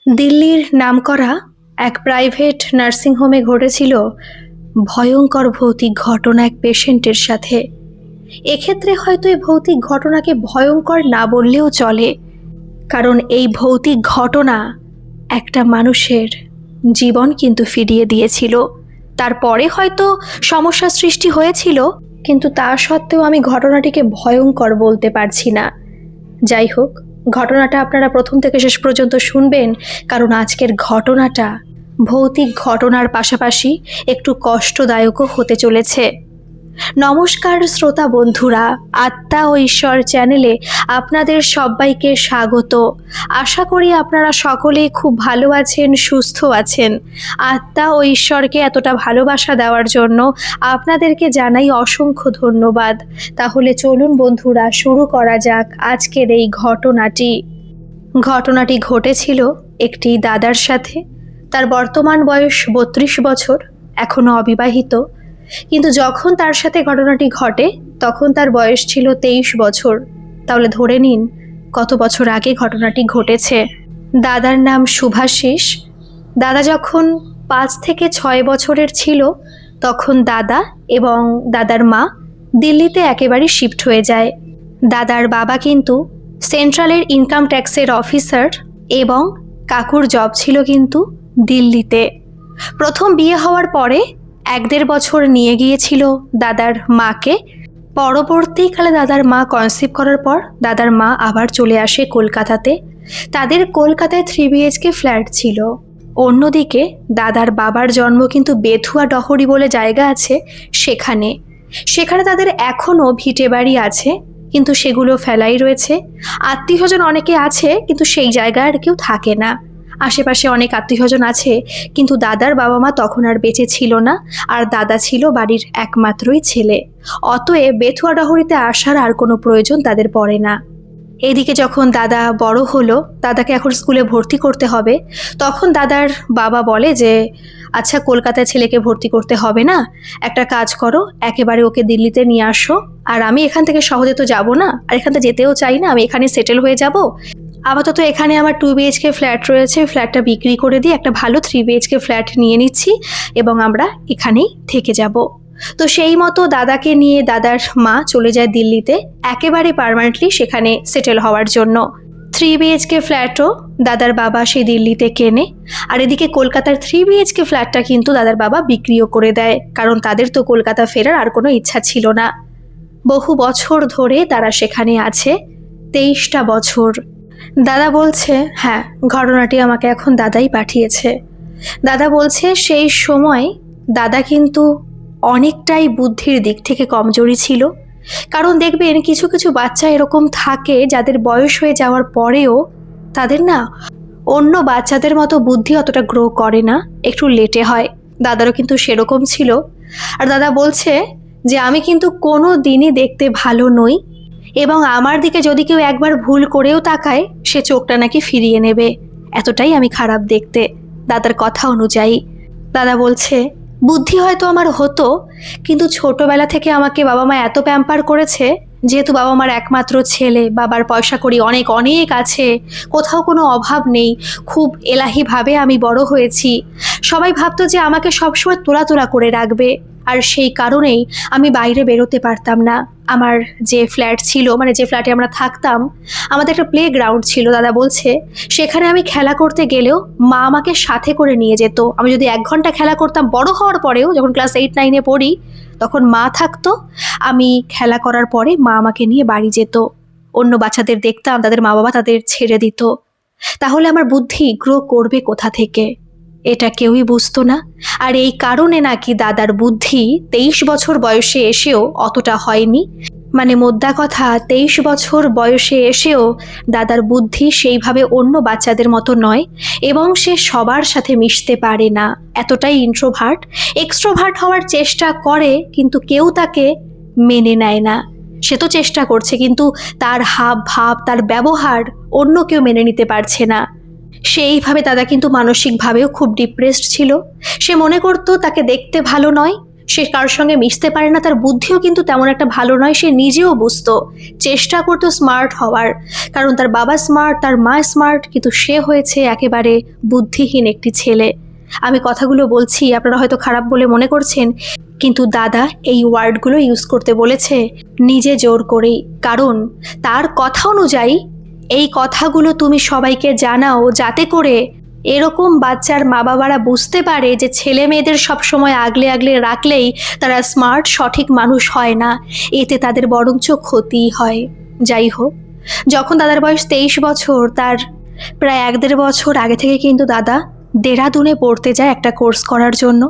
দিল্লির নামকরা এক প্রাইভেট নার্সিংহোমে ঘটেছিল ভয়ঙ্কর ভৌতিক ঘটনা এক পেশেন্টের সাথে। এক্ষেত্রে হয়তো এই ভৌতিক ঘটনাকে ভয়ঙ্কর না বললেও চলে, কারণ এই ভৌতিক ঘটনা একটা মানুষের জীবন কিন্তু ফিরিয়ে দিয়েছিল। তারপরে হয়তো সমস্যা সৃষ্টি হয়েছিল, কিন্তু তা সত্ত্বেও আমি ঘটনাটিকে ভয়ঙ্কর বলতে পারছি না। যাই হোক, ঘটনাটা আপনারা প্রথম থেকে শেষ পর্যন্ত শুনবেন, কারণ আজকের ঘটনাটা ভৌতিক ঘটনার পাশাপাশি একটু কষ্টদায়কও হতে চলেছে। নমস্কার শ্রোতা বন্ধুরা, আত্মা ও ঈশ্বর চ্যানেলে আপনাদের সবাইকে স্বাগত। আশা করি আপনারা সকলেই খুব ভালো আছেন, সুস্থ আছেন। আত্মা ও ঈশ্বরকে এতটা ভালোবাসা দেওয়ার জন্য আপনাদেরকে জানাই অসংখ্য ধন্যবাদ। তাহলে চলুন বন্ধুরা, শুরু করা যাক আজকের এই ঘটনাটি ঘটেছিল একটি দাদার সাথে। তার বর্তমান বয়স 32 বছর, এখনো অবিবাহিত। কিন্তু যখন তার সাথে ঘটনাটি ঘটে তখন তার বয়স ছিল 23 বছর। তাহলে ধরে নিন কত বছর আগে ঘটনাটি ঘটেছে। দাদার নাম শুভাশিস। দাদা যখন 5 থেকে 6 বছরের ছিল তখন দাদা এবং দাদার মা দিল্লিতে একেবারে শিফট হয়ে যায়। দাদার বাবা কিন্তু সেন্ট্রালের ইনকাম ট্যাক্সের অফিসার এবং কাকুর জব ছিল কিন্তু দিল্লিতে। প্রথম বিয়ে হওয়ার পরে 1-1.5 বছর নিয়ে গিয়েছিল দাদার মাকে। পরবর্তীকালে দাদার মা কনসিভ করার পর দাদার মা আবার চলে আসে কলকাতাতে। তাদের কলকাতায় 3 BHK ফ্ল্যাট ছিল। অন্যদিকে দাদার বাবার জন্ম কিন্তু বেথুয়া ডহরি বলে জায়গা আছে, সেখানে তাদের এখনও ভিটে বাড়ি আছে, কিন্তু সেগুলো ফেলাই রয়েছে। আত্মীয়স্বজন অনেকে আছে, কিন্তু সেই জায়গায় আর কেউ থাকে না। আশেপাশে অনেক আত্মীয়স্বজন আছে, কিন্তু দাদার বাবা মা তখন আর বেঁচে ছিল না, আর দাদা ছিল বাড়ির একমাত্রই ছেলে। অতএব বেথুয়া ডহরিতে আসার আর কোনো প্রয়োজন তাদের পড়ে না। এদিকে যখন দাদা বড় হলো, দাদাকে এখন স্কুলে ভর্তি করতে হবে, তখন দাদার বাবা বলে যে আচ্ছা, কলকাতায় ছেলেকে ভর্তি করতে হবে না, একটা কাজ করো, একেবারে ওকে দিল্লিতে নিয়ে আসো। আর আমি এখান থেকে সহজে তো যাবো না, আর এখান থেকে যেতেও চাই না, আমি এখানে সেটেল হয়ে যাব। আপাতত এখানে আমার 2 BHK ফ্ল্যাট রয়েছে, ফ্ল্যাটটা বিক্রি করে দিয়ে একটা ভালো 3 BHK ফ্ল্যাট নিয়ে নিচ্ছি এবং আমরা এখানেই থেকে যাব। তো সেই মতো দাদাকে নিয়ে দাদার মা চলে যায় দিল্লিতে, একেবারে পার্মানেন্টলি সেখানে সেটেল হওয়ার জন্য। 3 BHK ফ্ল্যাটও দাদার বাবা সেই দিল্লিতে কেনে। আর এদিকে কলকাতার 3 BHK ফ্ল্যাটটা কিন্তু দাদার বাবা বিক্রিও করে দেয়, কারণ তাদের তো কলকাতা ফেরার আর কোনো ইচ্ছা ছিল না। বহু বছর ধরে তারা সেখানে আছে, 23টা বছর। দাদা বলছে, হ্যাঁ, ঘটনাটি আমাকে এখন দাদাই পাঠিয়েছে। দাদা বলছে সেই সময় দাদা কিন্তু অনেকটাই বুদ্ধির দিক থেকে কমজোরি ছিল। কারণ দেখবেন কিছু কিছু বাচ্চা এরকম থাকে যাদের বয়স হয়ে যাওয়ার পরেও তাদের না অন্য বাচ্চাদের মতো বুদ্ধি অতটা গ্রো করে না, একটু লেটে হয়। দাদারও কিন্তু সেরকম ছিল। আর দাদা বলছে যে আমি কিন্তু কোনো দিনই দেখতে ভালো নই, এবং আমার দিকে যদি কেউ একবার ভুল করেও তাকায় সে চোখটা নাকি ফিরিয়ে নেবে, এতটাই আমি খারাপ দেখতে দাদার কথা অনুযায়ী। দাদা বলছে বুদ্ধি হয়তো আমার হতো, কিন্তু ছোটবেলা থেকে আমাকে বাবা মা এত প্যাম্পার করেছে, যেহেতু বাবা মার একমাত্র ছেলে, বাবার পয়সা কড়ি অনেক অনেক আছে, কোথাও কোনো অভাব নেই, খুব এলাহিভাবে আমি বড় হয়েছি। সবাই ভাবতো যে আমাকে সবসময় তোলা তোলা করে রাখবে, আর সেই কারণেই আমি বাইরে বেরোতে পারতাম না। আমার যে ফ্ল্যাট ছিল, মানে যে ফ্ল্যাটে আমরা থাকতাম, আমাদের একটা প্লে গ্রাউন্ড ছিল। দাদা বলছে সেখানে আমি খেলা করতে গেলেও মা আমাকে সাথে করে নিয়ে যেত। আমি যদি 1 ঘন্টা খেলা করতাম, বড় হওয়ার পরেও যখন ক্লাস 8-9-এ পড়ি তখন মা থাকতো, আমি খেলা করার পরে মা আমাকে নিয়ে বাড়ি যেত। অন্য বাচ্চাদের দেখতাম তাদের মা বাবা তাদের ছেড়ে দিত। তাহলে আমার বুদ্ধি গ্রো করবে কোথা থেকে, এটা কেউই বুঝতো না। আর এই কারণে নাকি দাদার বুদ্ধি 23 বছর বয়সে এসেও অতটা হয়নি। মানে মোদ্দা কথা, 23 বছর বয়সে এসেও দাদার বুদ্ধি সেইভাবে অন্য বাচ্চাদের মতো নয়, এবং সে সবার সাথে মিশতে পারে না, এতটাই ইন্ট্রোভার্ট। এক্সট্রোভার্ট হওয়ার চেষ্টা করে, কিন্তু কেউ তাকে মেনে নেয় না। সে তো চেষ্টা করছে, কিন্তু তার হাব ভাব, তার ব্যবহার অন্য কেউ মেনে নিতে পারছে না। সেইভাবে দাদা কিন্তু মানসিকভাবেও খুব ডিপ্রেসড ছিল। সে মনে করতো তাকে দেখতে ভালো নয়, সে কারোর সঙ্গে মিশতে পারে না, তার বুদ্ধিও কিন্তু তেমন একটা ভালো নয়, সে নিজেও বুঝতো, চেষ্টা করতো স্মার্ট হওয়ার, কারণ তার বাবা স্মার্ট, তার মা স্মার্ট, কিন্তু সে হয়েছে একেবারে বুদ্ধিহীন একটি ছেলে। আমি কথাগুলো বলছি, আপনারা হয়তো খারাপ বলে মনে করছেন, কিন্তু দাদা এই ওয়ার্ডগুলো ইউজ করতে বলেছে নিজে জোর করেই, কারণ তার কথা অনুযায়ী এই কথাগুলো তুমি সবাইকে জানাও, যাতে করে এরকম বাচ্চার মা বাবারা বুঝতে পারে যে ছেলে মেয়েদের সবসময় আগলে আগলে রাখলেই তারা স্মার্ট সঠিক মানুষ হয় না, এতে তাদের বরঞ্চ ক্ষতিই হয়। যাই হোক, যখন দাদার বয়স 23 বছর, তার প্রায় 1-1.5 বছর আগে থেকে কিন্তু দাদা দেরাদুনে পড়তে যায় একটা কোর্স করার জন্য,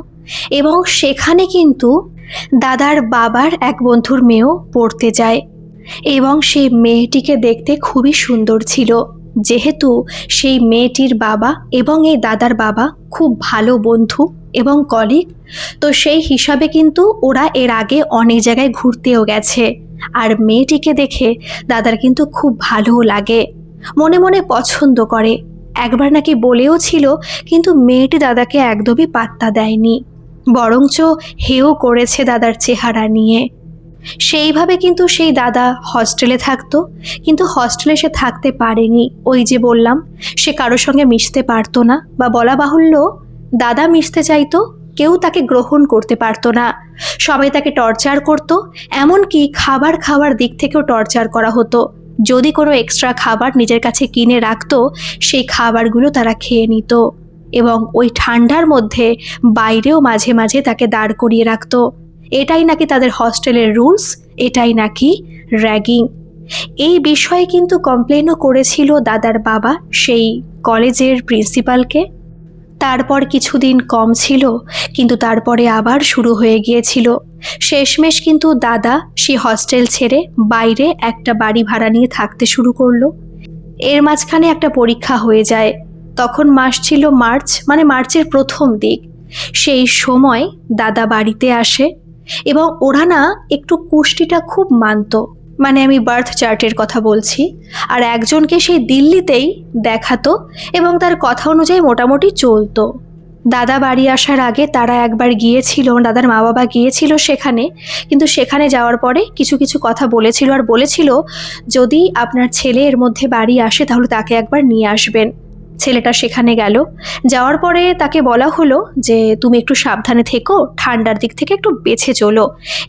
এবং সেখানে কিন্তু দাদার বাবার এক বন্ধুর মেয়েও পড়তে যায়, এবং সেই মেয়েটিকে দেখতে খুবই সুন্দর ছিল। যেহেতু সেই মেয়েটির বাবা এবং এই দাদার বাবা খুব ভালো বন্ধু এবং কলিগ, তো সেই হিসাবে কিন্তু ওরা এর আগে অনেক জায়গায় ঘুরতেও গেছে। আর মেয়েটিকে দেখে দাদার কিন্তু খুব ভালোও লাগে, মনে মনে পছন্দ করে, একবার নাকি বলেও ছিল, কিন্তু মেয়েটি দাদাকে একদমই পাত্তা দেয়নি, বরঞ্চ হেও করেছে দাদার চেহারা নিয়ে। সেইভাবে কিন্তু সেই দাদা হস্টেলে থাকতো, কিন্তু হস্টেলে সে থাকতে পারেনি, ওই যে বললাম সে কারোর সঙ্গে মিশতে পারতো না, বা বলা বাহুল্য দাদা মিশতে চাইতো, কেউ তাকে গ্রহণ করতে পারতো না, সবাই তাকে টর্চার করতো, এমনকি খাবার খাওয়ার দিক থেকেও টর্চার করা হতো। যদি কোনো এক্সট্রা খাবার নিজের কাছে কিনে রাখতো, সেই খাবারগুলো তারা খেয়ে নিত, এবং ওই ঠান্ডার মধ্যে বাইরেও মাঝে মাঝে তাকে দাঁড় করিয়ে রাখতো। এটাই নাকি তাদের হস্টেলের রুলস, এটাই নাকি র্যাগিং। এই বিষয়ে কিন্তু কমপ্লেনও করেছিল দাদার বাবা সেই কলেজের প্রিন্সিপালকে। তারপর কিছুদিন কম ছিল, কিন্তু তারপরে আবার শুরু হয়ে গিয়েছিল। শেষমেশ কিন্তু দাদা সে হস্টেল ছেড়ে বাইরে একটা বাড়ি ভাড়া নিয়ে থাকতে শুরু করলো। এর মাঝখানে একটা পরীক্ষা হয়ে যায়, তখন মাস ছিল মার্চ, মানে মার্চের প্রথম দিক। সেই সময় দাদা বাড়িতে আসে, এবং ওরা না একটু কুষ্টিটা খুব মানত, মানে আমি বার্থ চার্টের কথা বলছি, আর একজনকে সেই দিল্লিতেই দেখাতো, এবং তার কথা অনুযায়ী মোটামুটি চলতো। দাদা বাড়ি আসার আগে তারা একবার গিয়েছিল, দাদার মা বাবা গিয়েছিল সেখানে, কিন্তু সেখানে যাওয়ার পরে কিছু কিছু কথা বলেছিল, আর বলেছিল যদি আপনার ছেলে এর মধ্যে বাড়ি আসে তাহলে তাকে একবার নিয়ে আসবেন। ছেলেটা সেখানে গেল, যাওয়ার পরে তাকে বলা হলো যে তুমি একটু সাবধানে থেকো, ঠান্ডার দিক থেকে একটু বেঁচে চলো,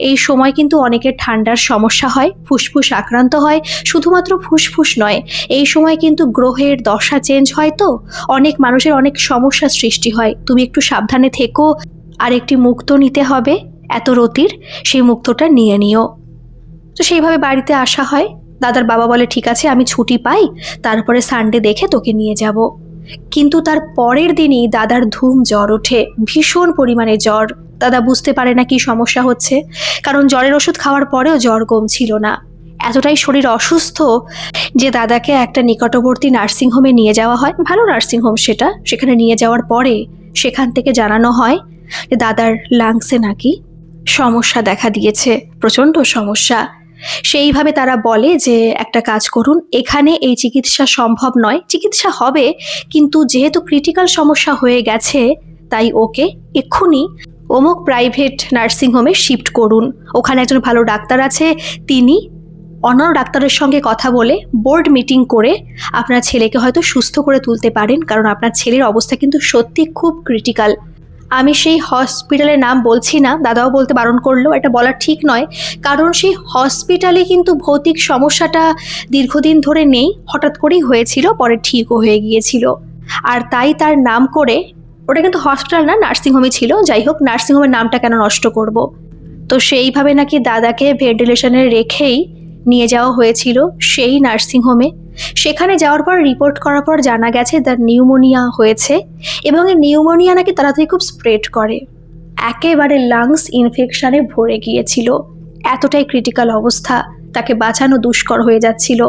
এই সময় কিন্তু অনেকের ঠান্ডার সমস্যা হয়, ফুসফুস আক্রান্ত হয়, শুধুমাত্র ফুসফুস নয়, এই সময় কিন্তু গ্রহের দশা চেঞ্জ হয়, তো অনেক মানুষের অনেক সমস্যার সৃষ্টি হয়, তুমি একটু সাবধানে থেকো, আর একটি মুক্ত নিতে হবে এত রতির, সেই মুক্তটা নিয়ে নিও। তো সেইভাবে বাড়িতে আসা হয়। দাদার বাবা বলে ঠিক আছে, আমি ছুটি পাই, তারপরে সানডে দেখে তোকে নিয়ে যাব। কিন্তু তার পরের দিনই দাদার ধুম জ্বর ওঠে, ভীষণ পরিমাণে জ্বর। দাদা বুঝতে পারে না কি সমস্যা হচ্ছে, কারণ জ্বরের ওষুধ খাওয়ার পরেও জ্বর কমছিল না। এতটাই শরীর অসুস্থ যে দাদাকে একটা নিকটবর্তী নার্সিংহোমে নিয়ে যাওয়া হয়, ভালো নার্সিংহোম সেটা। সেখানে নিয়ে যাওয়ার পরে সেখান থেকে জানানো হয় যে দাদার লাংসে নাকি সমস্যা দেখা দিয়েছে, প্রচণ্ড সমস্যা। সেইভাবে তারা বলে যে একটা কাজ করুন, এখানে এই চিকিৎসা সম্ভব নয়, চিকিৎসা হবে কিন্তু যেহেতু ক্রিটিক্যাল সমস্যা হয়ে গেছে, তাই ওকে এক্ষুনি অমুক প্রাইভেট নার্সিংহোমে শিফট করুন, ওখানে একজন ভালো ডাক্তার আছে, তিনি অন্য ডাক্তারের সঙ্গে কথা বলে বোর্ড মিটিং করে আপনার ছেলেকে হয়তো সুস্থ করে তুলতে পারেন, কারণ আপনার ছেলের অবস্থা কিন্তু সত্যি খুব ক্রিটিক্যাল। আমি সেই হসপিটালের নাম বলছি না, দাদাও বলতে বারণ করলো, এটা বলা ঠিক নয়, কারণ সেই হসপিটালে কিন্তু ভৌতিক সমস্যাটা দীর্ঘদিন ধরে নেই, হঠাৎ করেই হয়েছিল, পরে ঠিকও হয়ে গিয়েছিল, আর তাই তার নাম করে, ওটা কিন্তু হসপিটাল না নার্সিংহোমে ছিল, যাই হোক নার্সিংহোমের নামটা কেন নষ্ট করব। তো সেইভাবে নাকি দাদাকে ভেন্টিলেশনে রেখেই নিয়ে যাওয়া হয়েছিল সেই নার্সিংহোমে। সেখানে যাওয়ার পর রিপোর্ট করার পর জানা গেছে তার নিউমোনিয়া হয়েছে, এবং এই নিউমোনিয়া নাকি তাড়াতাড়ি খুব স্প্রেড করে, একেবারে লাংস ইনফেকশনে ভরে গিয়েছিল, এতটাই ক্রিটিক্যাল অবস্থা, তাকে বাঁচানো দুষ্কর হয়ে যাচ্ছিল।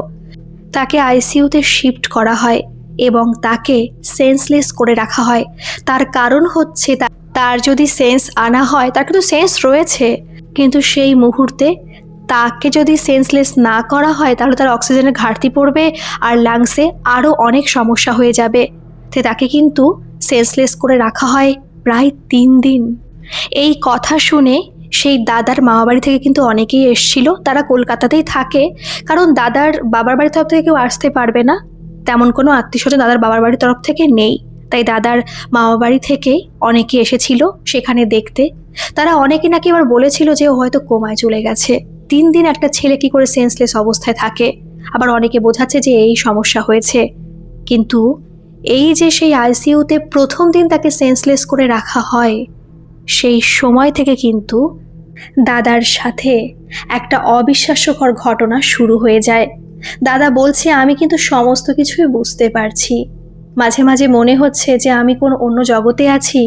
তাকে আইসিইউতে শিফট করা হয় এবং তাকে সেন্সলেস করে রাখা হয়। তার কারণ হচ্ছে তার যদি সেন্স আনা হয়, তার কিন্তু সেন্স রয়েছে, কিন্তু সেই মুহূর্তে তাকে যদি সেন্সলেস না করা হয় তাহলে তার অক্সিজেনের ঘাটতি পড়বে, আর লাংসে আরও অনেক সমস্যা হয়ে যাবে। তো তাকে কিন্তু সেন্সলেস করে রাখা হয় প্রায় 3 দিন। এই কথা শুনে সেই দাদার মামাবাড়ি থেকে কিন্তু অনেকেই এসছিল। তারা কলকাতাতেই থাকে, কারণ দাদার বাবার বাড়ির তরফ থেকে কেউ আসতে পারবে না, তেমন কোনো আত্মীয়স্বজন দাদার বাবার বাড়ির তরফ থেকে নেই। তাই দাদার মামাবাড়ি থেকে অনেকে এসেছিল সেখানে দেখতে। তারা অনেকে নাকি এবার বলেছিল যে ও হয়তো কোমায় চলে গেছে। 3 দিন একটা ছেলে কি করে সেন্সলেস অবস্থায় থাকে। আবার অনেকে বোঝাচ্ছে যে এই সমস্যা হয়েছে। কিন্তু এই যে সেই আইসিইউতে প্রথম দিন তাকে সেন্সলেস করে রাখা হয়, সেই সময় থেকে কিন্তু দাদার সাথে একটা অবিশ্বাস্যকর ঘটনা শুরু হয়ে যায়। দাদা বলছে, আমি কিন্তু সমস্ত কিছুই বুঝতে পারছি। মাঝে মাঝে মনে হচ্ছে যে আমি কোন অন্য জগতে আছি,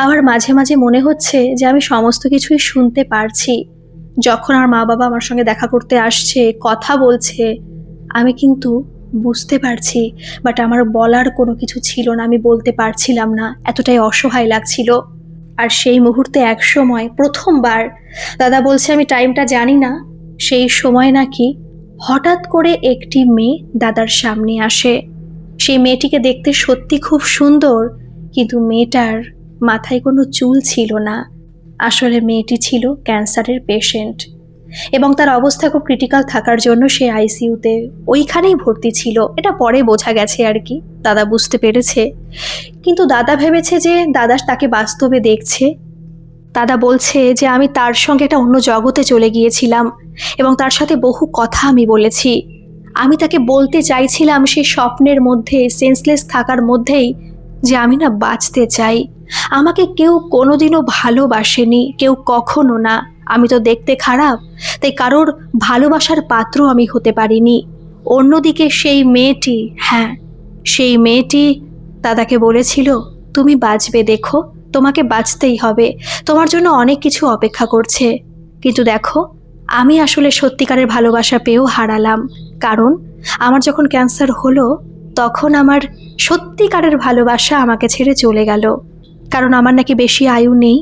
আবার মাঝে মাঝে মনে হচ্ছে যে আমি সমস্ত কিছুই শুনতে পারছি। যখন আমার মা বাবা আমার সঙ্গে দেখা করতে আসছে, কথা বলছে, আমি কিন্তু বুঝতে পারছি, বাট আমার বলার কোনো কিছু ছিল না, আমি বলতে পারছিলাম না, এতটাই অসহায় লাগছিল। আর সেই মুহূর্তে এক সময় প্রথমবার দাদা বলছে, আমি টাইমটা জানি না, সেই সময় নাকি হঠাৎ করে একটি মেয়ে দাদার সামনে আসে। সেই মেয়েটিকে দেখতে সত্যি খুব সুন্দর, কিন্তু মেয়েটার মাথায় কোনো চুল ছিল না। আসলে মেয়েটি ছিল ক্যান্সারের পেশেন্ট, এবং তার অবস্থা খুব ক্রিটিক্যাল থাকার জন্য সে আইসিইউতে ওইখানেই ভর্তি ছিল। এটা পরে বোঝা গেছে আর কি, দাদা বুঝতে পেরেছে। কিন্তু দাদা ভেবেছে যে দাদা তাকে বাস্তবে দেখছে। দাদা বলছে যে আমি তার সঙ্গে একটা অন্য জগতে চলে গিয়েছিলাম এবং তার সাথে বহু কথা আমি বলেছি। আমি তাকে বলতে চাইছিলাম সেই স্বপ্নের মধ্যে, সেন্সলেস থাকার মধ্যেই, যে আমি না বাঁচতে চাই। আমাকে কেউ কোনোদিনও ভালোবাসেনি, কেউ কখনো না। আমি তো দেখতে খারাপ, তাই কারোর ভালোবাসার পাত্র আমি হতে পারিনি। অন্যদিকে সেই মেয়েটি, হ্যাঁ সেই মেয়েটি দাদাকে বলেছিল, তুমি বাঁচবে, দেখো তোমাকে বাঁচতেই হবে, তোমার জন্য অনেক কিছু অপেক্ষা করছে। কিন্তু দেখো, আমি আসলে সত্যিকারের ভালোবাসা পেয়েও হারালাম। কারণ আমার যখন ক্যান্সার হলো, তখন আমার সত্যিকারের ভালোবাসা আমাকে ছেড়ে চলে গেল। কারণ আমার নাকি বেশি আয়ু নেই,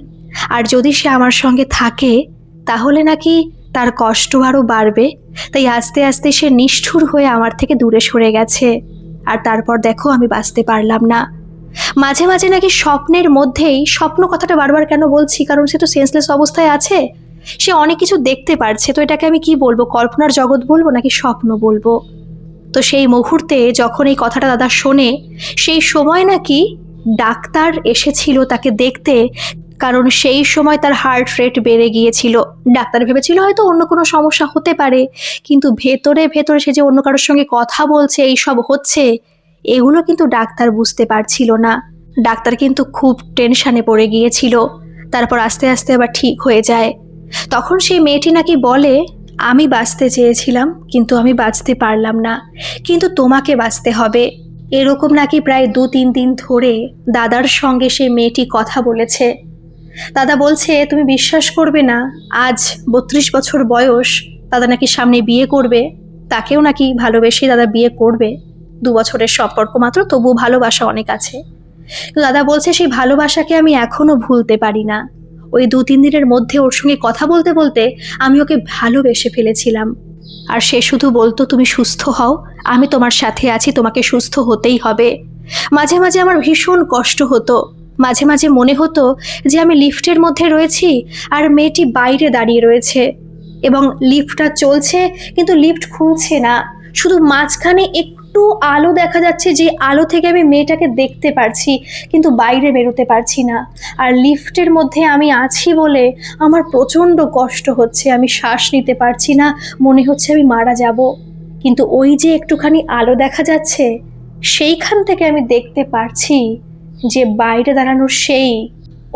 আর যদি সে আমার সঙ্গে থাকে তাহলে নাকি তার কষ্ট আরও বাড়বে। তাই আস্তে আস্তে সে নিষ্ঠুর হয়ে আমার থেকে দূরে সরে গেছে। আর তারপর দেখো আমি বাঁচতে পারলাম না। মাঝে মাঝে নাকি স্বপ্নের মধ্যেই, স্বপ্ন কথাটা বারবার কেন বলছি, কারণ সে তো সেন্সলেস অবস্থায় আছে, সে অনেক কিছু দেখতে পারছে। তো এটাকে আমি কি বলবো, কল্পনার জগৎ বলবো নাকি স্বপ্ন বলবো? তো সেই মুহূর্তে যখন এই কথাটা দাদা শোনে, সেই সময় নাকি ডাক্তার এসেছিল তাকে দেখতে, কারণ সেই সময় তার হার্ট রেট বেড়ে গিয়েছিল। ডাক্তার ভেবেছিল হয়তো অন্য কোনো সমস্যা হতে পারে, কিন্তু ভেতরে ভেতরে সে যে অন্য কারোর সঙ্গে কথা বলছে, এই সব হচ্ছে, এগুলো কিন্তু ডাক্তার বুঝতে পারছিল না। ডাক্তার কিন্তু খুব টেনশনে পড়ে গিয়েছিল। তারপর আস্তে আস্তে আবার ঠিক হয়ে যায়। তখন সেই মেয়েটি নাকি বলে, আমি বাঁচতে চেয়েছিলাম কিন্তু আমি বাঁচতে পারলাম না, কিন্তু তোমাকে বাঁচতে হবে। এরকম নাকি প্রায় 2-3 দিন ধরে দাদার সঙ্গে সেই মেয়েটি কথা বলেছে। দাদা বলছে, তুমি বিশ্বাস করবে না, আজ 32 বছর বয়স, দাদা নাকি সামনে বিয়ে করবে, তাকেও নাকি ভালোবেসে দাদা বিয়ে করবে। 2 বছরের সম্পর্ক মাত্র, তবুও ভালোবাসা অনেক আছে। তো দাদা বলছে, সেই ভালোবাসাকে আমি এখনো ভুলতে পারি না। ওই 2-3 দিনের মধ্যে ওর সঙ্গে কথা বলতে বলতে আমি ওকে ভালোবেসে ফেলেছিলাম। আর সে শুধু বলতো, তুমি সুস্থ হও, আমি তোমার সাথে আছি, তোমাকে সুস্থ হতেই হবে। মাঝে মাঝে আমার ভীষণ কষ্ট হতো, মাঝে মাঝে মনে হতো যে আমি লিফটের মধ্যে রয়েছি আর মেয়েটি বাইরে দাঁড়িয়ে রয়েছে, এবং লিফটটা চলছে কিন্তু লিফট খুলছে না, শুধু মাঝখানে একটু আলো দেখা যাচ্ছে, যে আলো থেকে আমি মেয়েটাকে দেখতে পারছি, কিন্তু বাইরে বেরোতে পারছি না। আর লিফটের মধ্যে আমি আছি বলে আমার প্রচণ্ড কষ্ট হচ্ছে, আমি শ্বাস নিতে পারছি না, মনে হচ্ছে আমি মারা যাব। কিন্তু ওই যে একটুখানি আলো দেখা যাচ্ছে, সেইখান থেকে আমি দেখতে পারছি যে বাইরে দাঁড়ানোর সেই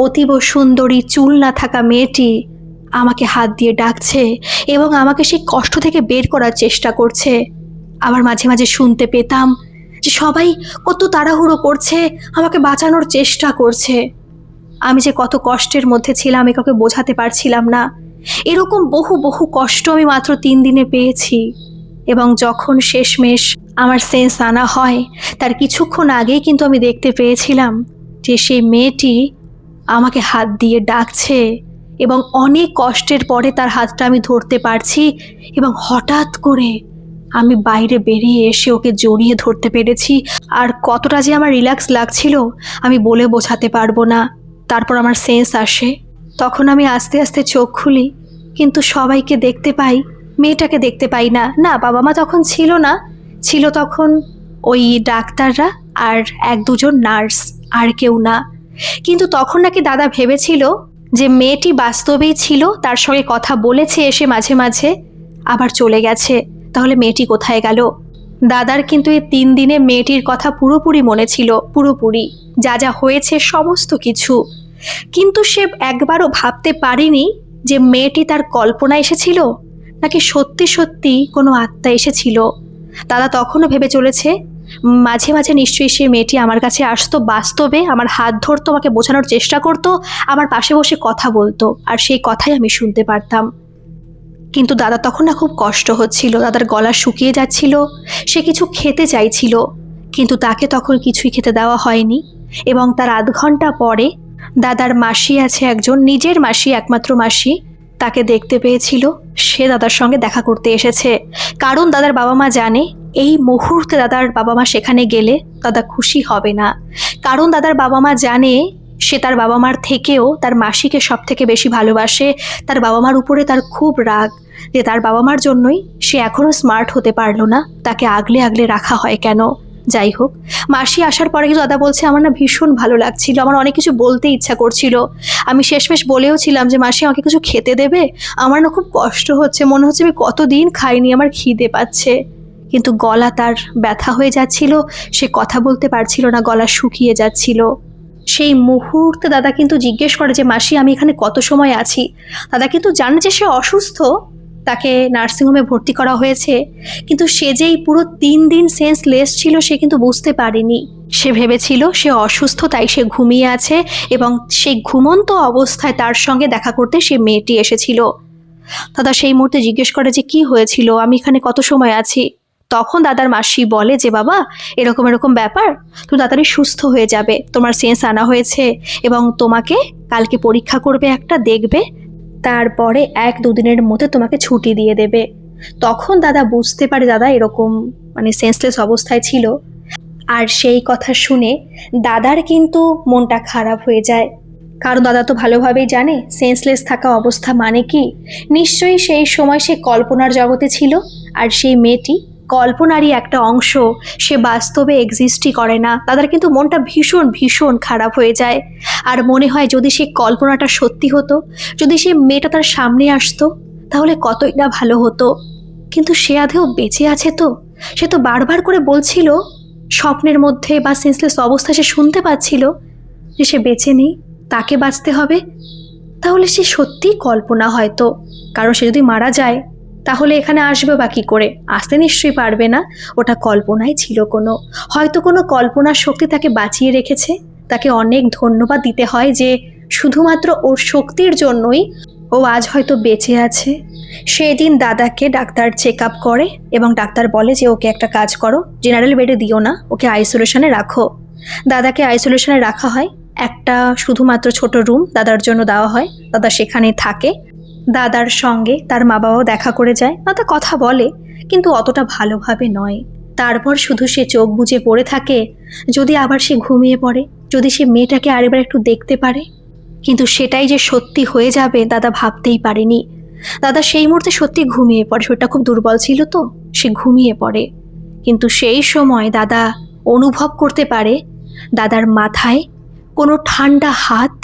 অতীব সুন্দরী, চুল না থাকা মেয়েটি আমাকে হাত দিয়ে ডাকছে এবং আমাকে সেই কষ্ট থেকে বের করার চেষ্টা করছে। আবার মাঝে মাঝে শুনতে পেতাম যে সবাই কত তাড়াহুড়ো করছে, আমাকে বাঁচানোর চেষ্টা করছে। আমি যে কত কষ্টের মধ্যে ছিলাম, আমি কাউকে বোঝাতে পারছিলাম না। এরকম বহু বহু কষ্ট আমি মাত্র 3 দিনে পেয়েছি। এবং যখন শেষমেশ আমার সেন্স আনা হয়, তার কিছুক্ষণ আগেই কিন্তু আমি দেখতে পেয়েছিলাম যে সেই মেয়েটি আমাকে হাত দিয়ে ডাকছে, এবং অনেক কষ্টের পরে তার হাতটা আমি ধরতে পারছি, এবং হঠাৎ করে আমি বাইরে বেরিয়ে এসে ওকে জড়িয়ে ধরতে পেরেছি। আর কতটা যে আমার রিল্যাক্স লাগছিল আমি বলে বোঝাতে পারবো না। তারপর আমার সেন্স আসে, তখন আমি আস্তে আস্তে চোখ খুলি, কিন্তু সবাইকে দেখতে পাই, মেয়েটাকে দেখতে পাই না। না, বাবা মা তখন ছিল না, ছিল তখন ওই ডাক্তাররা আর এক দুজন নার্স, আর কেউ না। কিন্তু তখন নাকি দাদা ভেবেছিল যে মেয়েটি বাস্তবেই ছিল, তার সঙ্গে কথা বলেছে এসে মাঝে মাঝে, আবার চলে গেছে। তাহলে মেয়েটি কোথায় গেল? দাদার কিন্তু এই 3 দিনে মেয়েটির কথা পুরোপুরি মনে ছিল, পুরোপুরি, যা যা হয়েছে সমস্ত কিছু। কিন্তু সে একবারও ভাবতে পারেনি যে মেয়েটি তার কল্পনা এসেছিল নাকি সত্যি সত্যি কোনো আত্মা এসেছিল। দাদা তখনও ভেবে চলেছে মাঝে মাঝে নিশ্চয়ই সে মেয়েটি আমার কাছে আসতো, বাস্তবে আমার হাত ধরতো, আমাকে বোঝানোর চেষ্টা করতো, আমার পাশে বসে কথা বলতো, আর সেই কথাই আমি শুনতে পারতাম। কিন্তু দাদা তখন না খুব কষ্ট হচ্ছিল, দাদার গলা শুকিয়ে যাচ্ছিল, সে কিছু খেতে চাইছিল, কিন্তু তাকে তখন কিছুই খেতে দেওয়া হয়নি। এবং তার আধ ঘন্টা পরে দাদার মাসি আছে একজন, নিজের মাসি, একমাত্র মাসি, তাকে দেখতে পেয়েছিল। সে দাদার সঙ্গে দেখা করতে এসেছে, কারণ দাদার বাবা মা জানে এই মুহূর্তে দাদার বাবা মা সেখানে গেলে দাদা খুশি হবে না। কারণ দাদার বাবা মা জানে সে তার বাবা মার থেকেও তার মাসিকে সব থেকে বেশি ভালোবাসে। তার বাবা মার উপরে তার খুব রাগ যে তার বাবা মার জন্যই সে এখনও স্মার্ট হতে পারলো না, তাকে আগলে আগলে রাখা হয় কেন। যাই হোক, মাসি আসার পরে কিন্তু দাদা বলছে আমার না ভীষণ ভালো লাগছিল, আমার অনেক কিছু বলতে ইচ্ছা করছিল। আমি শেষমেশ বলেও ছিলাম যে মাসি আমাকে কিছু খেতে দেবে, আমার না খুব কষ্ট হচ্ছে, মনে হচ্ছে আমি কতদিন খাইনি, আমার খিদে পাচ্ছে। কিন্তু গলা তার ব্যথা হয়ে যাচ্ছিল, সে কথা বলতে পারছিল না, গলা শুকিয়ে যাচ্ছিল। সেই মুহূর্তে দাদা কিন্তু জিজ্ঞেস করে যে মাসি আমি এখানে কত সময় আছি। দাদা কিন্তু জানে যে সে অসুস্থ, তাকে নার্সিংহোমে ভর্তি করা হয়েছে, কিন্তু সে যেই পুরো 3 দিন সেন্সলেস ছিল সে কিন্তু বুঝতে পারেনি। সে ভেবেছিল সে অসুস্থ, তাই সে ঘুমিয়ে আছে, এবং সেই ঘুমন্ত অবস্থায় তার সঙ্গে দেখা করতে সে মেয়েটি এসেছিল। দাদা সেই মুহূর্তে জিজ্ঞেস করে যে কি হয়েছিল, আমি এখানে কত সময় আছি। তখন দাদার মাসি বলে যে বাবা এরকম এরকম ব্যাপার, তুমি তাড়াতাড়ি সুস্থ হয়ে যাবে, তোমার সেন্স আনা হয়েছে এবং তোমাকে কালকে পরীক্ষা করবে একটা, দেখবে, তারপরে 1-2 দিনের মধ্যে তোমাকে ছুটি দিয়ে দেবে। তখন দাদা বুঝতে পারে দাদা এরকম মানে সেন্সলেস অবস্থায় ছিল। আর সেই কথা শুনে দাদার কিন্তু মনটা খারাপ হয়ে যায়, কারণ দাদা তো ভালোভাবেই জানে সেন্সলেস থাকা অবস্থা মানে কি। নিশ্চয়ই সেই সময় সে কল্পনার জগতে ছিল, আর সেই মেয়েটি কল্পনারই একটা অংশ, সে বাস্তবে এক্সিস্টই করে না। দাদার কিন্তু মনটা ভীষণ ভীষণ খারাপ হয়ে যায়, আর মনে হয় যদি সে কল্পনাটা সত্যি হতো, যদি সে মেয়েটা তার সামনে আসতো, তাহলে কতই না ভালো হতো। কিন্তু সে আদেও বেঁচে আছে তো? সে তো বারবার করে বলছিল স্বপ্নের মধ্যে বা সেন্সলেস অবস্থায় সে শুনতে পাচ্ছিল যে সে বেঁচে নেই, তাকে বাঁচতে হবে। তাহলে সে সত্যিই কল্পনা হয়তো, কারণ সে যদি মারা যায় তাহলে এখানে আসবে বা কী করে? আসতে নিশ্চয়ই পারবে না, ওটা কল্পনাই ছিল কোনো, হয়তো কোনো কল্পনার শক্তি তাকে বাঁচিয়ে রেখেছে। তাকে অনেক ধন্যবাদ দিতে হয় যে শুধুমাত্র ওর শক্তির জন্যই ও আজ হয়তো বেঁচে আছে। সেই দিন দাদাকে ডাক্তার চেক আপ করে এবং ডাক্তার বলে যে ওকে একটা কাজ করো, জেনারেল বেডে দিও না, ওকে আইসোলেশনে রাখো। দাদাকে আইসোলেশনে রাখা হয়, একটা শুধুমাত্র ছোট রুম দাদার জন্য দেওয়া হয়, দাদা সেখানে থাকে। দাদার সঙ্গে তার মা বাবাও দেখা করে যায়, দাদা কথা বলে কিন্তু অতটা ভালোভাবে নয়। তারপর শুধু সে চোখ বুজে পড়ে থাকে, যদি আবার সে ঘুমিয়ে পড়ে, যদি সে মেয়েটাকে আরেকবার একটু দেখতে পারে। কিন্তু সেটাই যে সত্যি হয়ে যাবে দাদা ভাবতেই পারেনি। দাদা সেই মুহূর্তে সত্যি ঘুমিয়ে পড়ে, শরীরটা খুব দুর্বল ছিল তো, সে ঘুমিয়ে পড়ে। কিন্তু সেই সময় দাদা অনুভব করতে পারে দাদার মাথায় কোনো ঠান্ডা হাত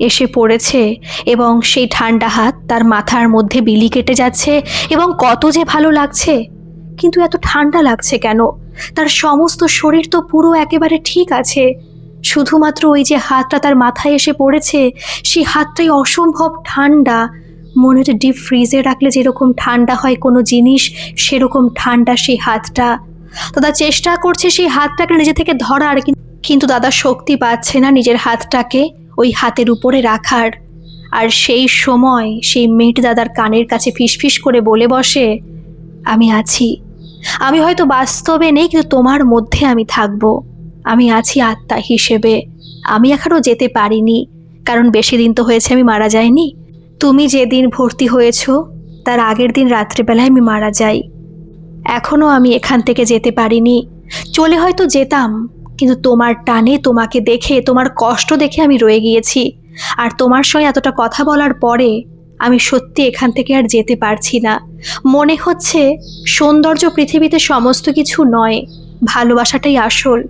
এসে পড়েছে, এবং সেই ঠান্ডা হাত তার মাথার মধ্যে বিলি কেটে যাচ্ছে, এবং কত যে ভালো লাগছে। কিন্তু এত ঠান্ডা লাগছে কেন? তার সমস্ত শরীর তো পুরো একেবারে ঠিক আছে, শুধুমাত্র ওই যে হাতটা তার মাথায় এসে পড়েছে, সেই হাতটাই অসম্ভব ঠান্ডা। মনে হচ্ছে ডিপ ফ্রিজে রাখলে যেরকম ঠান্ডা হয় কোনো জিনিস, সেরকম ঠান্ডা সেই হাতটা। দাদা চেষ্টা করছে সেই হাতটাকে নিজে থেকে ধরার, কিন্তু দাদা শক্তি পাচ্ছে না নিজের হাতটাকে ওই হাতের উপরে রাখার। আর সেই সময় সেই মেয়েটি দাদার কানের কাছে ফিসফিস করে বলে বসে, আমি আছি, আমি হয়তো বাস্তবে নেই কিন্তু তোমার মধ্যে আমি থাকবো, আমি আছি আত্মা হিসেবে। আমি এখনও যেতে পারিনি, কারণ বেশি দিন তো হয়েছে আমি মারা যাইনি। তুমি যেদিন ভর্তি হয়েছ তার আগের দিন রাত্রিবেলায় আমি মারা যাই। এখনও আমি এখান থেকে যেতে পারিনি, চলে হয়তো যেতাম, কিন্তু তোমার টানে, তোমাকে দেখে, তোমার কষ্ট দেখে আমি রয়ে গিয়েছি। আর তোমার সঙ্গে এতটা কথা বলার পরে আমি সত্যি এখান থেকে আর যেতে পারছি না। মনে হচ্ছে সৌন্দর্য পৃথিবীতে সমস্ত কিছু নয়, ভালোবাসাটাই আসল।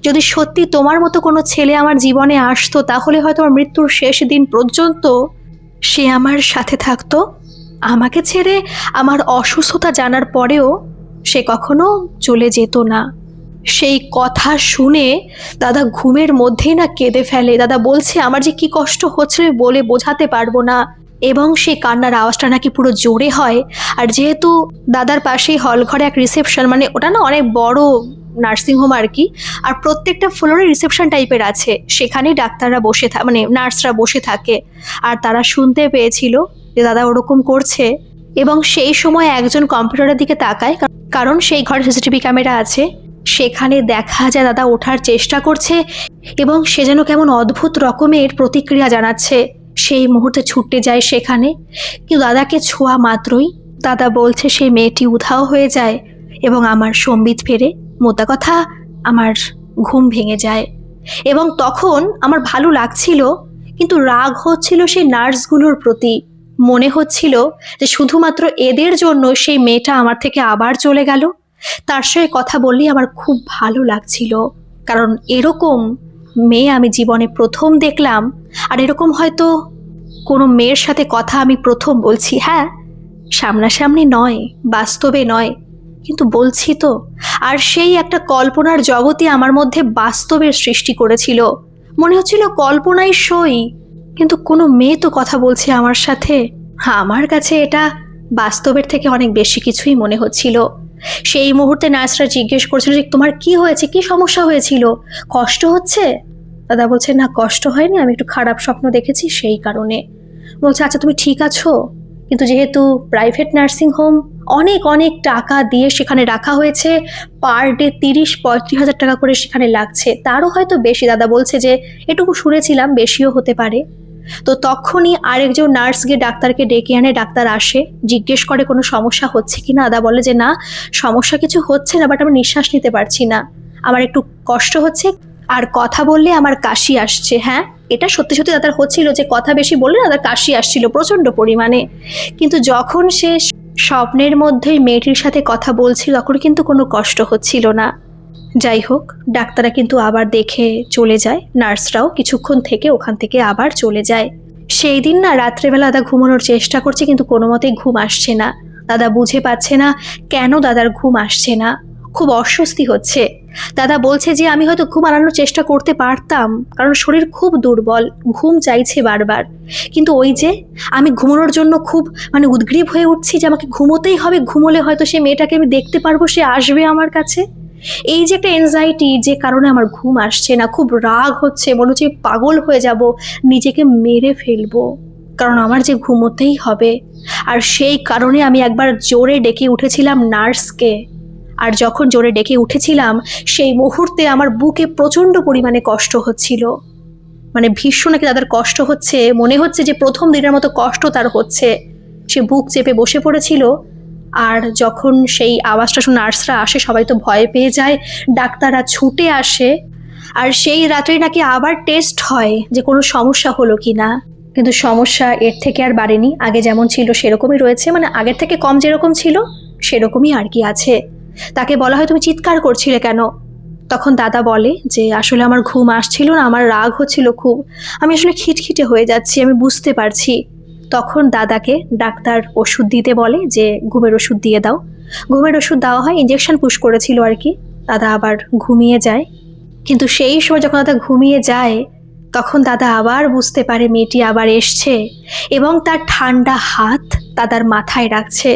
যদি সত্যি তোমার মতো কোনো ছেলে আমার জীবনে আসতো, তাহলে হয়তো আমার মৃত্যুর শেষ দিন পর্যন্ত সে আমার সাথে থাকতো। আমাকে ছেড়ে আমার অসুস্থতা জানার পরেও সে কখনো চলে যেত না। সেই কথা শুনে দাদা ঘুমের মধ্যেই না কেঁদে ফেলে। দাদা বলছে আমার যে কি কষ্ট হচ্ছে বলে বোঝাতে পারবো না, এবং সেই কান্নার আওয়াজটা নাকি পুরো জোরে হয়। আর যেহেতু দাদার পাশেই হল ঘরে এক রিসেপশন, মানে ওটা না অনেক বড় নার্সিংহোম আর কি, আর প্রত্যেকটা ফ্লোরে রিসেপশন টাইপের আছে, সেখানেই ডাক্তাররা বসে মানে নার্সরা বসে থাকে। আর তারা শুনতে পেয়েছিল যে দাদা ওরকম করছে, এবং সেই সময় একজন কম্পিউটারের দিকে তাকায়, কারণ সেই ঘরে সিসিটিভি ক্যামেরা আছে। সেখানে দেখা যায় দাদা ওঠার চেষ্টা করছে এবং সে যেন কেমন অদ্ভুত রকমের প্রতিক্রিয়া জানাচ্ছে। সেই মুহূর্তে ছুটে যায় সেখানে, কিন্তু দাদাকে ছোঁয়া মাত্রই দাদা বলছে সেই মেয়েটি উধাও হয়ে যায় এবং আমার সম্বিত ফেরে। মোদ্দা কথা, আমার ঘুম ভেঙে যায়। এবং তখন আমার ভালো লাগছিল, কিন্তু রাগ হচ্ছিল সেই নার্সগুলোর প্রতি। মনে হচ্ছিল যে শুধুমাত্র এদের জন্য সেই মেয়েটা আমার থেকে আবার চলে গেল। তার সঙ্গে কথা বললেই আমার খুব ভালো লাগছিল, কারণ এরকম মেয়ে আমি জীবনে প্রথম দেখলাম। আর এরকম হয়তো কোনো মেয়ের সাথে কথা আমি প্রথম বলছি। হ্যাঁ, সামনাসামনি নয়, বাস্তবে নয়, কিন্তু বলছি তো। আর সেই একটা কল্পনার জগতে আমার মধ্যে বাস্তবের সৃষ্টি করেছিল। মনে হচ্ছিল কল্পনাই সই, কিন্তু কোনো মেয়ে তো কথা বলছে আমার সাথে। আমার কাছে এটা বাস্তবের থেকে অনেক বেশি কিছুই মনে হচ্ছিল। সেই মুহূর্তে নার্সরা জিজ্ঞেস করছিল যে তোমার কি হয়েছে, কি সমস্যা হয়েছিল, কষ্ট হচ্ছে? দাদা বলছে না, কষ্ট হয়নি, আমি একটু খারাপ স্বপ্ন দেখেছি সেই কারণে। বলছে আচ্ছা তুমি ঠিক আছো? কিন্তু যেহেতু প্রাইভেট নার্সিং হোম, অনেক অনেক টাকা দিয়ে সেখানে রাখা হয়েছে, পার ডে 30-35 হাজার টাকা করে সেখানে লাগছে, তারও হয়তো বেশি। দাদা বলছে যে এটুকু শুনেছিলাম, বেশিও হতে পারে। তো তখনই আরেকজন নার্স গিয়ে ডাক্তারকে ডেকে আনে। ডাক্তার আসে, জিজ্ঞেস করে কোনো সমস্যা হচ্ছে কি না। দাদা বলে যে না, সমস্যা কিছু হচ্ছে না, বাট আমি নিঃশ্বাস নিতে পারছি না, আমার একটু কষ্ট হচ্ছে, আর কথা বললে আমার কাশি আসছে। হ্যাঁ, এটা সত্যি সত্যি দাদার হচ্ছিল যে কথা বেশি বললে দাদার কাশি আসছিল প্রচণ্ড পরিমাণে। কিন্তু যখন সে স্বপ্নের মধ্যেই মেয়েটির সাথে কথা বলছিল, তখন কিন্তু কোনো কষ্ট হচ্ছিল না। যাই হোক, ডাক্তাররা কিন্তু আবার দেখে চলে যায়, নার্সরাও কিছুক্ষণ থেকে ওখান থেকে আবার চলে যায়। সেই দিন না রাত্রেবেলা দাদা ঘুমানোর চেষ্টা করছে, কিন্তু কোনো মতেই ঘুম আসছে না। দাদা বুঝে পাচ্ছে না কেন দাদার ঘুম আসছে না, খুব অস্বস্তি হচ্ছে। দাদা বলছে যে আমি হয়তো ঘুম আনানোর চেষ্টা করতে পারতাম, কারণ শরীর খুব দুর্বল, ঘুম চাইছে বারবার, কিন্তু ওই যে আমি ঘুমানোর জন্য খুব উদ্গ্রীব হয়ে উঠছি যে আমাকে ঘুমোতেই হবে, ঘুমোলে হয়তো সে মেয়েটাকে আমি দেখতে পারবো, সে আসবে আমার কাছে। এই যে একটা এনজাইটি, যে কারণে আমার ঘুম আসছে না, খুব রাগ হচ্ছে, মনে হচ্ছে পাগল হয়ে যাব, নিজেকে মেরে ফেলবো, কারণ আমার যে ঘুমোতেই হবে। আর সেই কারণে আমি একবার জোরে ডেকে উঠেছিলাম নার্সকে। আর যখন জোরে ডেকে উঠেছিলাম, সেই মুহূর্তে আমার বুকে প্রচণ্ড পরিমাণে কষ্ট হচ্ছিল, ভীষণ নাকি তাদের কষ্ট হচ্ছে, মনে হচ্ছে যে প্রথম দিনের মতো কষ্ট তার হচ্ছে। সে বুক চেপে বসে পড়েছিল। আর যখন সেই আওয়াজটা শুনে নার্সরা আসে, সবাই তো ভয় পেয়ে যায়, ডাক্তাররা ছুটে আসে। আর সেই রাত্রে নাকি আবার টেস্ট হয় যে কোনো সমস্যা হলো কি না, কিন্তু সমস্যা এর থেকে আর বাড়েনি, আগে যেমন ছিল সেরকমই রয়েছে, আগের থেকে কম যেরকম ছিল সেরকমই আর কি আছে। তাকে বলা হয় তুমি চিৎকার করছিলে কেন? তখন দাদা বলে যে আসলে আমার ঘুম আসছিল না, আমার রাগ হচ্ছিল খুব, আমি আসলে খিটখিটে হয়ে যাচ্ছি, আমি বুঝতে পারছি। তখন দাদাকে ডাক্তার ওষুধ দিতে বলে যে ঘুমের ওষুধ দিয়ে দাও। ঘুমের ওষুধ দেওয়া হয়, ইঞ্জেকশন পুশ করেছিল আর কি। দাদা আবার ঘুমিয়ে যায়। কিন্তু সেই সময় যখন দাদা ঘুমিয়ে যায়, তখন দাদা আবার বুঝতে পারে মেয়েটি আবার এসছে এবং তার ঠান্ডা হাত দাদার মাথায় রাখছে।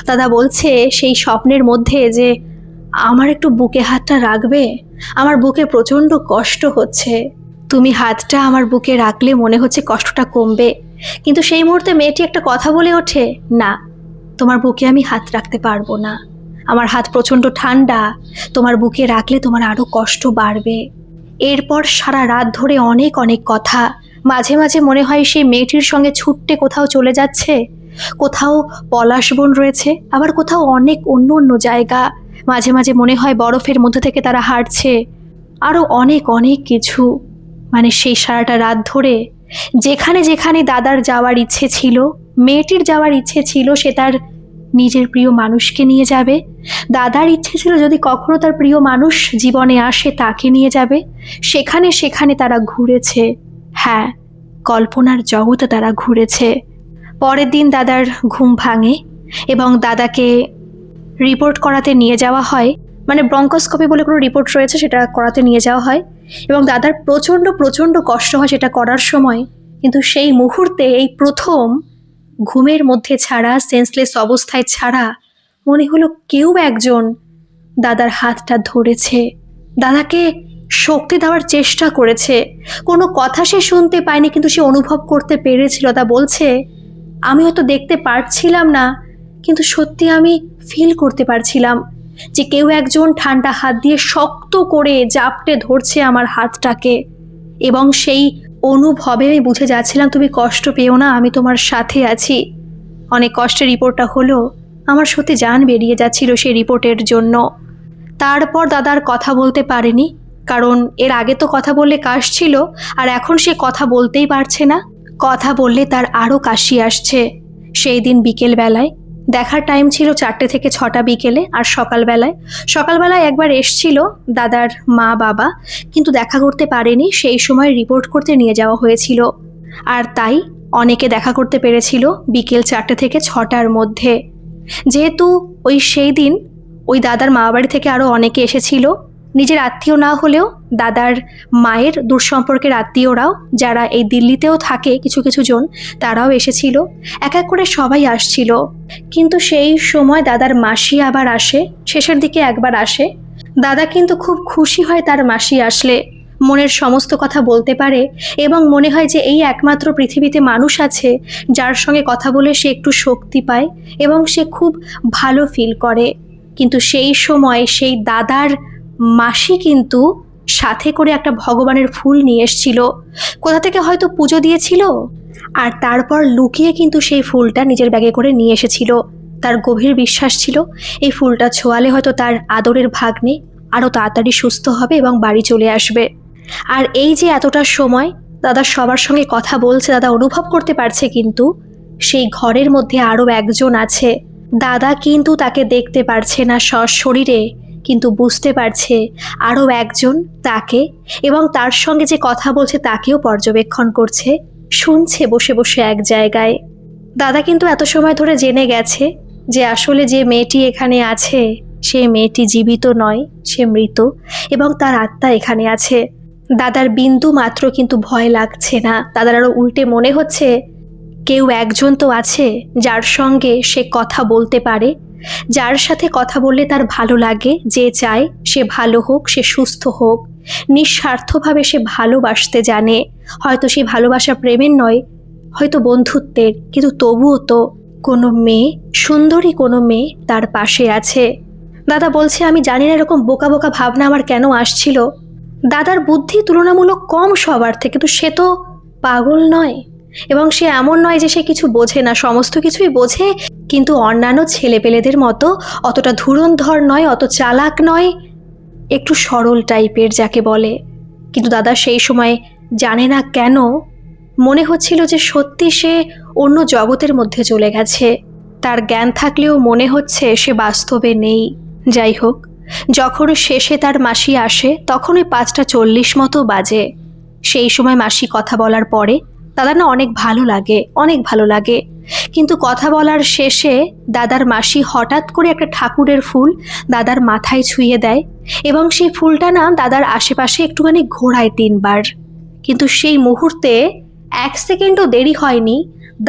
দাদা বলছে সেই স্বপ্নের মধ্যে যে আমার একটু বুকে হাতটা রাখবে, আমার বুকে প্রচণ্ড কষ্ট হচ্ছে, তুমি হাতটা আমার বুকে রাখলে মনে হচ্ছে কষ্টটা কমবে। কিন্তু সেই মুহূর্তে মেয়েটি একটা কথা বলে ওঠে, না, তোমার বুকে আমি হাত রাখতে পারবো না, আমার হাত প্রচণ্ড ঠান্ডা, তোমার বুকে রাখলে তোমার আরও কষ্ট বাড়বে। এরপর সারা রাত ধরে অনেক অনেক কথা, মাঝে মাঝে মনে হয় সেই মেয়েটির সঙ্গে ছুটতে কোথাও চলে যাচ্ছে, কোথাও পলাশবন রয়েছে, আবার কোথাও অনেক অন্য অন্য জায়গা, মাঝে মাঝে মনে হয় বরফের মধ্যে থেকে তারা হাঁটছে, আরও অনেক অনেক কিছু। সেই সারাটা রাত ধরে যেখানে যেখানে দাদার যাওয়ার ইচ্ছে ছিল, মেয়েটির যাওয়ার ইচ্ছে ছিল, সে তার নিজের প্রিয় মানুষকে নিয়ে যাবে। দাদার ইচ্ছে ছিল যদি কখনো তার প্রিয় মানুষ জীবনে আসে তাকে নিয়ে যাবে। সেখানে সেখানে তারা ঘুরেছে। হ্যাঁ, কল্পনার জগতে তারা ঘুরেছে। পরের দিন দাদার ঘুম ভাঙে এবং দাদাকে রিপোর্ট করাতে নিয়ে যাওয়া হয়, মানে ব্রঙ্কোস্কোপি বলে কোনো রিপোর্ট রয়েছে, সেটা করাতে নিয়ে যাওয়া হয় এবং দাদার প্রচণ্ড প্রচণ্ড কষ্ট হয় সেটা করার সময়। কিন্তু সেই মুহূর্তে এই প্রথম ঘুমের মধ্যে ছাড়া, সেন্সলেস অবস্থায় ছাড়া, মনে হলো কেউ একজন দাদার হাতটা ধরেছে, দাদাকে শক্তি দেওয়ার চেষ্টা করেছে। কোনো কথা সে শুনতে পায়নি, কিন্তু সে অনুভব করতে পেরেছিল। দাদা বলছে, আমি হয়তো দেখতে পারছিলাম না, কিন্তু সত্যি আমি ফিল করতে পারছিলাম যে কেউ একজন ঠান্ডা হাত দিয়ে শক্ত করে জাপটে ধরছে আমার হাতটাকে, এবং সেই অনুভবে আমি বুঝে যাচ্ছিলাম, তুমি কষ্ট পেও না, আমি তোমার সাথে আছি। অনেক কষ্টের রিপোর্টটা হলো, আমার সত্যি জান বেরিয়ে যাচ্ছিল সেই রিপোর্টের জন্য। তারপর দাদার কথা বলতে পারেনি, কারণ এর আগে তো কথা বললে কাশছিল, আর এখন সে কথা বলতেই পারছে না। কথা বললে তার আরও কাশি আসছে। সেই দিন বিকেলবেলায় দেখার টাইম ছিল 4টে থেকে 6টা বিকেলে, আর সকালবেলায় একবার এসছিল দাদার মা বাবা, কিন্তু দেখা করতে পারেনি। সেই সময় রিপোর্ট করতে নিয়ে যাওয়া হয়েছিল, আর তাই অনেকে দেখা করতে পেরেছিল বিকেল 4টে থেকে 6টার মধ্যে। যেহেতু সেই দিন ওই দাদার মা বাড়ি থেকে আরও অনেকে এসেছিল, নিজের আত্মীয় না হলেও দাদার মায়ের দূর সম্পর্কের আত্মীয়রাও, যারা এই দিল্লিতেও থাকে কিছু কিছু জন, তারাও এসেছিল। এক এক করে সবাই আসছিল। কিন্তু সেই সময় দাদার মাসি আবার আসে, শেষের দিকে একবার আসে। দাদা কিন্তু খুব খুশি হয় তার মাসি আসলে, মনের সমস্ত কথা বলতে পারে এবং মনে হয় যে এই একমাত্র পৃথিবীতে মানুষ আছে যার সঙ্গে কথা বলে সে একটু শক্তি পায় এবং সে খুব ভালো ফিল করে। কিন্তু সেই সময় সেই দাদার মাসি কিন্তু সাথে করে একটা ভগবানের ফুল নিয়ে এসেছিল, কোথা থেকে হয়তো পুজো দিয়েছিল, আর তারপর লুকিয়ে কিন্তু সেই ফুলটা নিজের ব্যাগে করে নিয়ে এসেছিল। তার গভীর বিশ্বাস ছিল এই ফুলটা ছোঁয়ালে হয়তো তার আদরের ভাগ্নে আরও তাড়াতাড়ি সুস্থ হবে এবং বাড়ি চলে আসবে। আর এই যে এতটা সময় দাদা সবার সঙ্গে কথা বলছে, দাদা অনুভব করতে পারছে কিন্তু সেই ঘরের মধ্যে আরও একজন আছে। দাদা কিন্তু তাকে দেখতে পারছে না সশরীরে, কিন্তু বুঝতে পারছে আরও একজন তাকে এবং তার সঙ্গে যে কথা বলছে তাকেও পর্যবেক্ষণ করছে, শুনছে বসে বসে এক জায়গায়। দাদা কিন্তু এত সময় ধরে জেনে গেছে যে আসলে যে মেয়েটি এখানে আছে সে মেয়েটি জীবিত নয়, সে মৃত, এবং তার আত্মা এখানে আছে। দাদার বিন্দু মাত্র কিন্তু ভয় লাগছে না। দাদার আরও উল্টে মনে হচ্ছে কেউ একজন তো আছে যার সঙ্গে সে কথা বলতে পারে, যার সাথে কথা বললে তার ভালো লাগে, যে চায় সে ভালো হোক, সে সুস্থ হোক, নিঃস্বার্থভাবে সে ভালোবাসতে জানে। হয়তো সেই ভালোবাসা প্রেমের নয়, হয়তো বন্ধুত্বের, কিন্তু তবুও তো কোনো মেয়ে, সুন্দরী কোনো মেয়ে তার পাশে আছে। দাদা বলছে, আমি জানি না এরকম বোকা বোকা ভাবনা আমার কেন আসছিল। দাদার বুদ্ধি তুলনামূলক কম সবার থেকে, কিন্তু সে তো পাগল নয় এবং সে এমন নয় যে সে কিছু বোঝে না, সমস্ত কিছুই বোঝে, কিন্তু অন্যান্য ছেলেপেলেদের মতো অতটা ধুরন্ধর নয়, অত চালাক নয়, একটু সরল টাইপের যাকে বলে। কিন্তু দাদা সেই সময় জানে না কেন মনে হচ্ছিল যে সত্যি সে অন্য জগতের মধ্যে চলে গেছে। তার জ্ঞান থাকলেও মনে হচ্ছে সে বাস্তবে নেই। যাই হোক, যখন শেষে তার মাসি আসে তখন ওই 5:40 মতো বাজে। সেই সময় মাসি কথা বলার পরে দাদার না অনেক ভালো লাগে, অনেক ভালো লাগে। কিন্তু কথা বলার শেষে দাদার মাসি হঠাৎ করে একটা ঠাকুরের ফুল দাদার মাথায় ছুঁয়ে দেয় এবং সেই ফুলটা না দাদার আশেপাশে একটুখানি ঘোরায় 3বার। কিন্তু সেই মুহূর্তে 1 সেকেন্ডও দেরি হয়নি,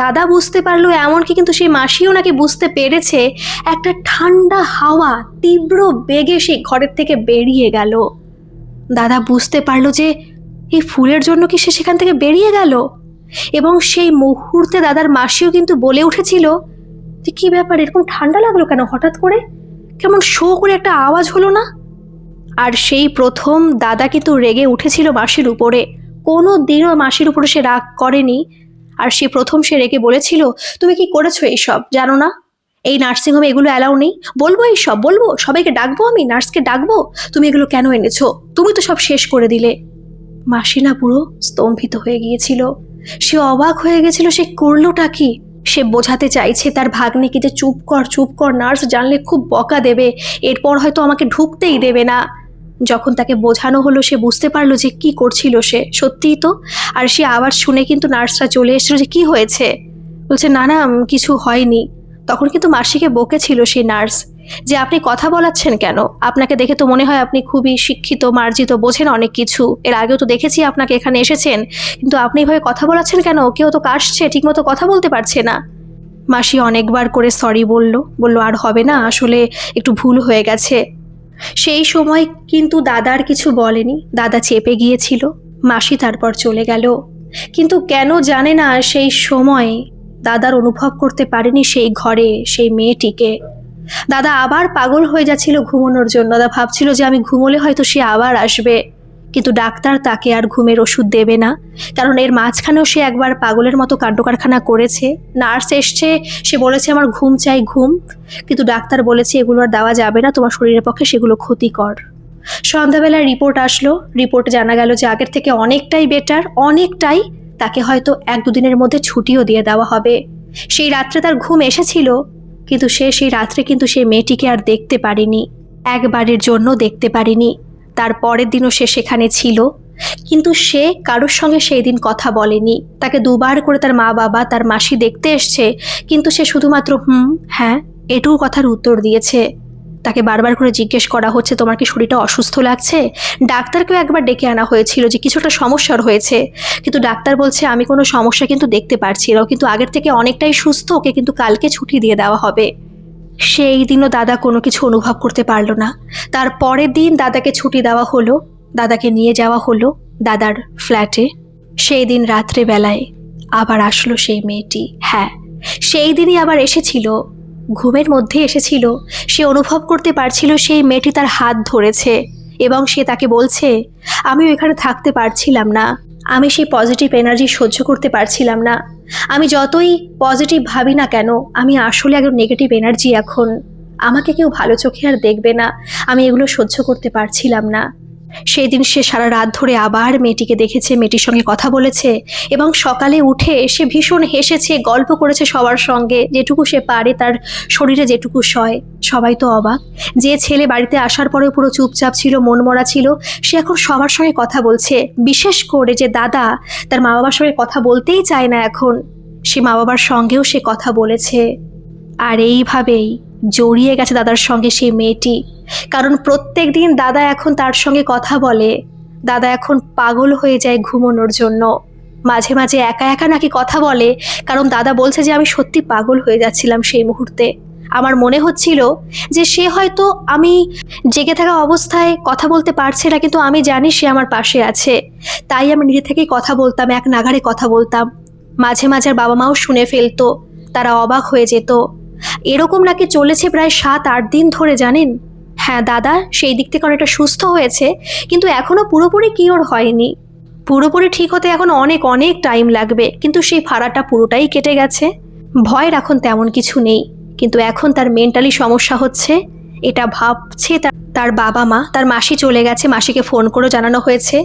দাদা বুঝতে পারলো, এমনকি কিন্তু সেই মাসিও নাকি বুঝতে পেরেছে, একটা ঠান্ডা হাওয়া তীব্র বেগে সেই ঘরের থেকে বেরিয়ে গেল। দাদা বুঝতে পারলো যে এই ফুলের জন্য কি সে সেখান থেকে বেরিয়ে গেল, এবং সেই মুহূর্তে দাদার মাসিও কিন্তু বলে উঠেছিল যে কি ব্যাপার, এরকম ঠান্ডা লাগলো কেন হঠাৎ করে, কেমন শো করে একটা আওয়াজ হলো না। আর সেই প্রথম দাদা কিন্তু রেগে উঠেছিল মাসির উপরে। কোনো দিনও মাসির উপরে সে রাগ করেনি, আর সে প্রথম সে রেগে বলেছিল, তুমি কি করেছো এইসব, জানো না এই নার্সিংহোমে এগুলো অ্যালাউ নেই, বলবো এইসব, বলবো সবাইকে ডাকবো, আমি নার্সকে ডাকবো, তুমি এগুলো কেন এনেছো, তুমি তো সব শেষ করে দিলে। মাসি না পুরো স্তম্ভিত হয়ে গিয়েছিল। সে অবাক হয়ে গেছিল, সে করলোটা কি। সে বোঝাতে চাইছে তার ভাগ্নিকে যে চুপ কর, নার্স জানলে খুব বকা দেবে, এরপর হয়তো আমাকে ঢুকতেই দেবে না। যখন তাকে বোঝানো হলো সে বুঝতে পারলো যে কি করছিল সে, সত্যিই তো। আর সে আবার শুনে কিন্তু নার্সরা চলে এসেছিল যে কি হয়েছে, বলছে না না কিছু হয়নি। তখন কিন্তু মাসিকে বকেছিল সেই নার্স যে আপনি কথা বলাচ্ছেন কেন, আপনাকে দেখে তো মনে হয় আপনি খুবই শিক্ষিত মার্জিত, বোঝেন অনেক কিছু, এর আগেও তো দেখেছি আপনাকে এখানে এসেছেন, কিন্তু আপনি এভাবে কথা বলাচ্ছেন কেন, কেউ তো কাশছে ঠিকমতো কথা বলতে পারছে না। মাসি অনেকবার করে সরি বলল আর হবে না, আসলে একটু ভুল হয়ে গেছে। সেই সময় কিন্তু দাদার কিছু বলেনি, দাদা চেপে গিয়েছিল। মাসি তারপর চলে গেল, কিন্তু কেন জানে না সেই সময় দাদার অনুভব করতে পারেনি সেই ঘরে সেই মেয়েটিকে। দাদা আবার পাগল হয়ে যাচ্ছিল ঘুমানোর জন্য, দাদা ভাবছিল যে আমি ঘুমোলে হয়তো সে আবার আসবে, কিন্তু ডাক্তার তাকে আর ঘুমের ওষুধ দেবে না, কারণ এর মাঝখানেও সে একবার পাগলের মতো কাণ্ডকারখানা করেছে। নার্স এসছে, সে বলেছে আমার ঘুম চাই ঘুম, কিন্তু ডাক্তার বলেছে এগুলো আর দেওয়া যাবে না, তোমার শরীরের পক্ষে সেগুলো ক্ষতিকর। সন্ধ্যাবেলায় রিপোর্ট আসলো, রিপোর্টে জানা গেল যে আগের থেকে অনেকটাই বেটার, অনেকটাই। তাকে হয়তো 1-2 দিনের মধ্যে ছুটিও দিয়ে দেওয়া হবে। সেই রাত্রে তার ঘুম এসেছিল, কিন্তু সে সেই রাত্রে কিন্তু সেই মেয়েটিকে আর দেখতে পারেনি, একবারের জন্য দেখতে পারেনি। তার পরের দিনও সে সেখানে ছিল, কিন্তু সে কারোর সঙ্গে সেই দিন কথা বলেনি। তাকে 2বার করে তার মা বাবা তার মাসি দেখতে এসছে, কিন্তু সে শুধুমাত্র হ্যাঁ এটুকু কথার উত্তর দিয়েছে। তাকে বারবার করে জিজ্ঞেস করা হচ্ছে তোমার কি শরীরটা অসুস্থ লাগছে, ডাক্তারকেও একবার ডেকে আনা হয়েছিল যে কিছুটা সমস্যার হয়েছে, কিন্তু ডাক্তার বলছে আমি কোনো সমস্যা কিন্তু দেখতে পারছি না, কিন্তু আগের থেকে অনেকটাই সুস্থ, ওকে কিন্তু কালকে ছুটি দিয়ে দেওয়া হবে। সেই দিনও দাদা কোনো কিছু অনুভব করতে পারলো না। তার পরের দিন দাদাকে ছুটি দেওয়া হলো, দাদাকে নিয়ে যাওয়া হলো দাদার ফ্ল্যাটে। সেই দিন রাত্রেবেলায় আবার আসলো সেই মেয়েটি। হ্যাঁ, সেই দিনই আবার এসেছিল, ঘুমের মধ্যে এসেছিল। সে অনুভব করতে পারছিল সেই মেয়েটি তার হাত ধরেছে এবং সে তাকে বলছে আমিও এখানে থাকতে পারছিলাম না, আমি সেই পজিটিভ এনার্জি সহ্য করতে পারছিলাম না, আমি যতই পজিটিভ ভাবি না কেন আমি আসলে একদম নেগেটিভ এনার্জি, এখন আমাকে কেউ ভালো চোখে আর দেখবে না, আমি এগুলো সহ্য করতে পারছিলাম না। সেই দিন সে সারা রাত ধরে আবার মেয়েটিকে দেখেছে, মেয়েটির সঙ্গে কথা বলেছে এবং সকালে উঠে সে ভীষণ হেসেছে, গল্প করেছে সবার সঙ্গে যেটুকু সে পারে, তার শরীরে যেটুকু সয়। সবাই তো অবাক, যে ছেলে বাড়িতে আসার পরেও পুরো চুপচাপ ছিল, মনমরা ছিল, সে এখন সবার সঙ্গে কথা বলছে। বিশেষ করে যে দাদা তার মা বাবার সঙ্গে কথা বলতেই চায় না, এখন সে মা বাবার সঙ্গেও সে কথা বলেছে। আর এইভাবেই জড়িয়ে গেছে দাদার সঙ্গে সেই মেয়েটি, কারণ প্রত্যেক দিন দাদা এখন তার সঙ্গে কথা বলে। দাদা এখন পাগল হয়ে যায় ঘুমানোর জন্য, মাঝে মাঝে একা একা নাকি কথা বলে, কারণ দাদা বলছে যে আমি সত্যি পাগল হয়ে যাচ্ছিলাম সেই মুহূর্তে। আমার মনে হচ্ছিল যে সে হয়তো আমি জেগে থাকা অবস্থায় কথা বলতে পারছে না, কিন্তু আমি জানি সে আমার পাশে আছে, তাই আমি নিজে থেকেই কথা বলতাম, এক নাগাড়ে কথা বলতাম। মাঝে মাঝে বাবা মাও শুনে ফেলতো, তারা অবাক হয়ে যেত। এরকম নাকি চলেছে প্রায় 7-8 দিন ধরে, জানেন। হ্যাঁ, দাদা সেই দিক থেকে অনেকটা সুস্থ হয়েছে, কিন্তু এখনো পুরোপুরি কিওর হয়নি, পুরোপুরি ঠিক হতে এখন অনেক অনেক টাইম লাগবে, কিন্তু সেই ফাড়াটা পুরোটাই কেটে গেছে। ভয়ের এখন তেমন কিছু নেই, কিন্তু এখন তার মেন্টালি সমস্যা হচ্ছে, এটা ভাবছে তার বাবা মা। তার মাসি চলে গেছে, মাসিকে ফোন করে জানানো হয়েছে,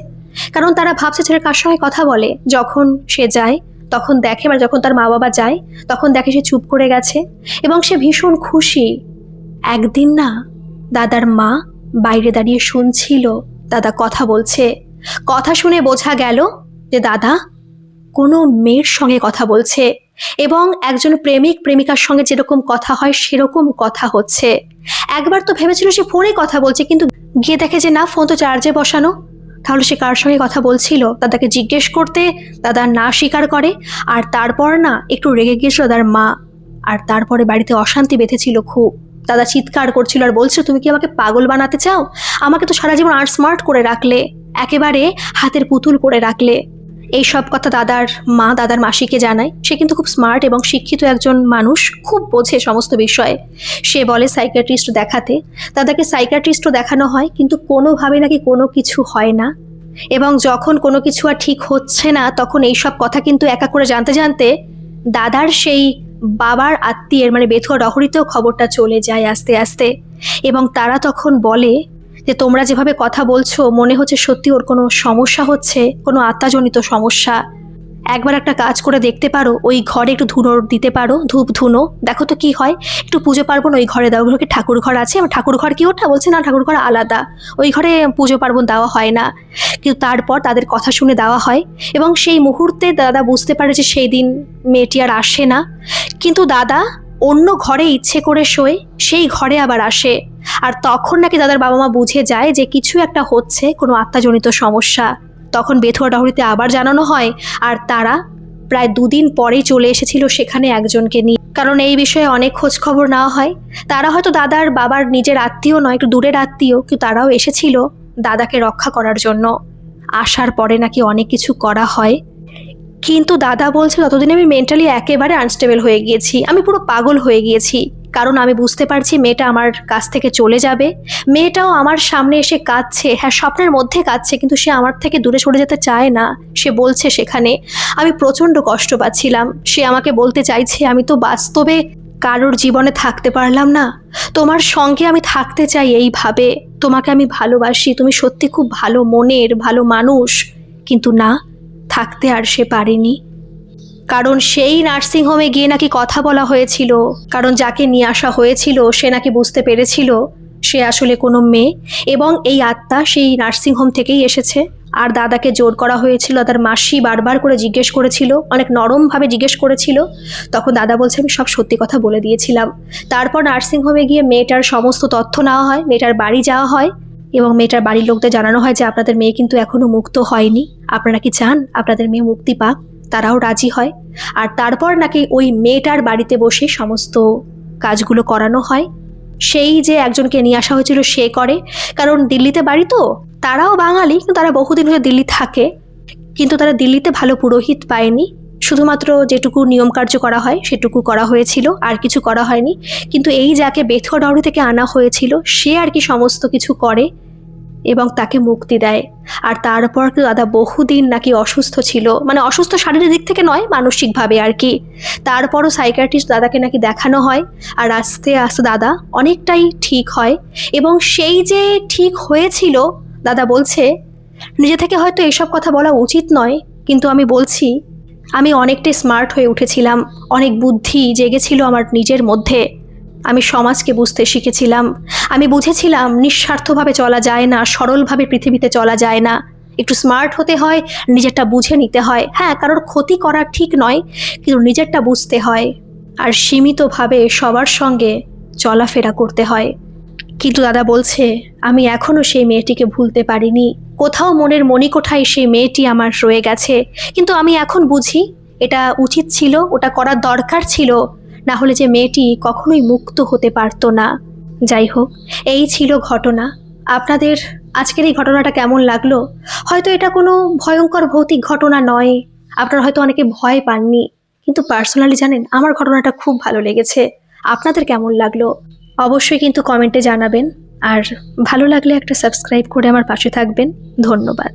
কারণ তারা ভাবছে ছেলে কার সঙ্গে কথা বলে। যখন সে যায় তখন দেখে, মানে যখন তার মা বাবা যায় তখন দেখে সে চুপ করে গেছে এবং সে ভীষণ খুশি। একদিন না দাদার মা বাইরে দাঁড়িয়ে শুনছিল দাদা কথা বলছে, কথা শুনে বোঝা গেল যে দাদা কোনো মেয়ের সঙ্গে কথা বলছে এবং একজন প্রেমিক প্রেমিকার সঙ্গে যেরকম কথা হয় সেরকম কথা হচ্ছে। একবার তো ভেবেছিল সে ফোনে কথা বলছে, কিন্তু গিয়ে দেখে যে না, ফোন তো চার্জে বসানো। তাহলে সে কার সঙ্গে কথা বলছিল দাদাকে জিজ্ঞেস করতে, দাদা না স্বীকার করে। আর তারপর না একটু রেগে গিয়েছিল দাদার মা, আর তারপরে বাড়িতে অশান্তি বেঁধেছিল খুব। দাদা চিৎকার করছিল আর বলছিল তুমি কি আমাকে পাগল বানাতে চাও, আমাকে তো সারা জীবন আর্ট স্মার্ট করে রাখলে, একেবারে হাতের পুতুল করে রাখলে। এই সব কথা দাদার মা দাদার মাসিকে জানায়। সে কিন্তু খুব স্মার্ট এবং শিক্ষিত একজন মানুষ, খুব বোঝে সমস্ত বিষয়ে। সে বলে সাইকিয়াট্রিস্ট দেখাতে, দাদাকে সাইকিয়াট্রিস্টও দেখানো হয়, কিন্তু কোনোভাবে নাকি কোনো কিছু হয় না। এবং যখন কোনো কিছু আর ঠিক হচ্ছে না তখন এই সব কথা কিন্তু একা করে জানতে জানতে দাদার সেই বাবার আত্মীয়ের মানে বেথুয়া ডহরিতেও খবরটা চলে যায় আস্তে আস্তে। এবং তারা তখন বলে যে তোমরা যেভাবে কথা বলছো মনে হচ্ছে সত্যি ওর কোনো সমস্যা হচ্ছে, কোনো আত্মাজনিত সমস্যা। একবার একটা কাজ করে দেখতে পারো, ওই ঘরে একটু ধুনো দিতে পারো, ধূপ ধুনো, দেখো তো কি হয়। একটু পুজো পার্বণ ওই ঘরে দাও। ওই ঠাকুর ঘর আছে, আমার ঠাকুর ঘর কি ওটা? বলছে না, ঠাকুর ঘর আলাদা, ওই ঘরে পুজো পার্বণ দেওয়া হয় না। কিন্তু তারপর তাদের কথা শুনে দেওয়া হয় এবং সেই মুহূর্তে দাদা বুঝতে পারে যে সেই দিন মেয়েটি আর আসে না। কিন্তু দাদা অন্য ঘরে ইচ্ছে করে শোয়, সেই ঘরে আবার আসে। আর তখন নাকি দাদার বাবা মা বুঝে যায় যে কিছু একটা হচ্ছে, কোনো আত্মাজনিত সমস্যা। তখন বেথুয়া ডহরিতে আবার জানানো হয়, আর তারা প্রায় 2 দিন পরেই চলে এসেছিল সেখানে একজনকে নিয়ে। কারণ এই বিষয়ে অনেক খোঁজ খবর নেওয়া হয়। তারা হয়তো দাদার বাবার নিজের আত্মীয় নয়, একটু দূরের আত্মীয়, কিন্তু তারাও এসেছিল দাদাকে রক্ষা করার জন্য। আসার পরে নাকি অনেক কিছু করা হয়। কিন্তু দাদা বলছে ততদিনে আমি মেন্টালি একেবারে আনস্টেবল হয়ে গিয়েছি, আমি পুরো পাগল হয়ে গিয়েছি। কারণ আমি বুঝতে পারছি মেয়েটা আমার কাছ থেকে চলে যাবে। মেয়েটাও আমার সামনে এসে কাঁদছে, হ্যাঁ স্বপ্নের মধ্যে কাঁদছে, কিন্তু সে আমার থেকে দূরে সরে যেতে চায় না। সে বলছে সেখানে আমি প্রচণ্ড কষ্ট পাচ্ছিলাম। সে আমাকে বলতে চাইছে আমি তো বাস্তবে কারোর জীবনে থাকতে পারলাম না, তোমার সঙ্গে আমি থাকতে চাই এইভাবে, তোমাকে আমি ভালোবাসি, তুমি সত্যি খুব ভালো মনের, ভালো মানুষ। কিন্তু না, থাকতে আর সে পারেনি। কারণ সেই নার্সিংহোমে গিয়ে নাকি কথা বলা হয়েছিল, কারণ যাকে নিয়ে আসা হয়েছিল সে নাকি বুঝতে পেরেছিল সে আসলে কোনো মেয়ে এবং এই আত্মা সেই নার্সিংহোম থেকেই এসেছে। আর দাদাকে জোর করা হয়েছিল, তার মাসি বারবার করে জিজ্ঞেস করেছিল, অনেক নরমভাবে জিজ্ঞেস করেছিল। তখন দাদা বলছে আমি সব সত্যি কথা বলে দিয়েছিলাম। তারপর নার্সিংহোমে গিয়ে মেয়েটার সমস্ত তথ্য নেওয়া হয়, মেয়েটার বাড়ি যাওয়া হয় এবং মেয়েটার বাড়ির লোকদের জানানো হয় যে আপনাদের মেয়ে কিন্তু এখনো মুক্ত হয়নি, আপনারা কি চান আপনাদের মেয়ে মুক্তি পাক? তারাও রাজি হয়। আর তারপর নাকি ওই মেয়েটার বাড়িতে বসে সমস্ত কাজগুলো করানো হয়। সেই যে একজনকে নিয়ে আসা হয়েছিল সে করে, কারণ দিল্লিতে বাড়ি তো, তারাও বাঙালি কিন্তু তারা বহুদিন হয়ে দিল্লি থাকে, কিন্তু তারা দিল্লিতে ভালো পুরোহিত পায়নি। শুধুমাত্র যেটুকু নিয়মকার্য করা হয় সেটুকু করা হয়েছিল, আর কিছু করা হয়নি। কিন্তু এই যাকে বেথুয়া ডহরি থেকে আনা হয়েছিল সে আর কি সমস্ত কিছু করে এবং তাকে মুক্তি দেয়। আর তারপর দাদা বহুদিন নাকি অসুস্থ ছিল, মানে অসুস্থ শারীরিক দিক থেকে নয়, মানসিকভাবে আর কি। তারপরও সাইকিয়াট্রিস্ট দাদাকে নাকি দেখানো হয়, আর আস্তে আস্তে দাদা অনেকটাই ঠিক হয়। এবং সেই যে ঠিক হয়েছিল, দাদা বলছে নিজে থেকে হয়তো এসব কথা বলা উচিত নয়, কিন্তু আমি বলছি আমি অনেকটাই স্মার্ট হয়ে উঠেছিলাম, অনেক বুদ্ধি জেগেছিল আমার নিজের মধ্যে। আমি সমাজকে বুঝতে শিখেছিলাম, আমি বুঝেছিলাম নিঃস্বার্থভাবে চলা যায় না, সরলভাবে পৃথিবীতে চলা যায় না, একটু স্মার্ট হতে হয়, নিজেরটা বুঝে নিতে হয়। হ্যাঁ, কারোর ক্ষতি করা ঠিক নয়, কিন্তু নিজেরটা বুঝতে হয় আর সীমিতভাবে সবার সঙ্গে চলাফেরা করতে হয়। কিন্তু দাদা বলছে আমি এখনও সেই মেয়েটিকে ভুলতে পারিনি, কোথাও মনের মণিকোঠায় সেই মেয়েটি আমার রয়ে গেছে। কিন্তু আমি এখন বুঝি এটা উচিত ছিল, ওটা করার দরকার ছিল, না হলে যে মেয়েটি কখনোই মুক্ত হতে পারতো না। যাই হোক, এই ছিল ঘটনা। আপনাদের আজকের এই ঘটনাটা কেমন লাগলো? হয়তো এটা কোনো ভয়ঙ্কর ভৌতিক ঘটনা নয়, আপনারা হয়তো অনেকে ভয় পাননি, কিন্তু পার্সোনালি জানেন আমার ঘটনাটা খুব ভালো লেগেছে। আপনাদের কেমন লাগলো অবশ্যই কিন্তু কমেন্টে জানাবেন, আর ভালো লাগলে একটা সাবস্ক্রাইব করে আমার পাশে থাকবেন। ধন্যবাদ।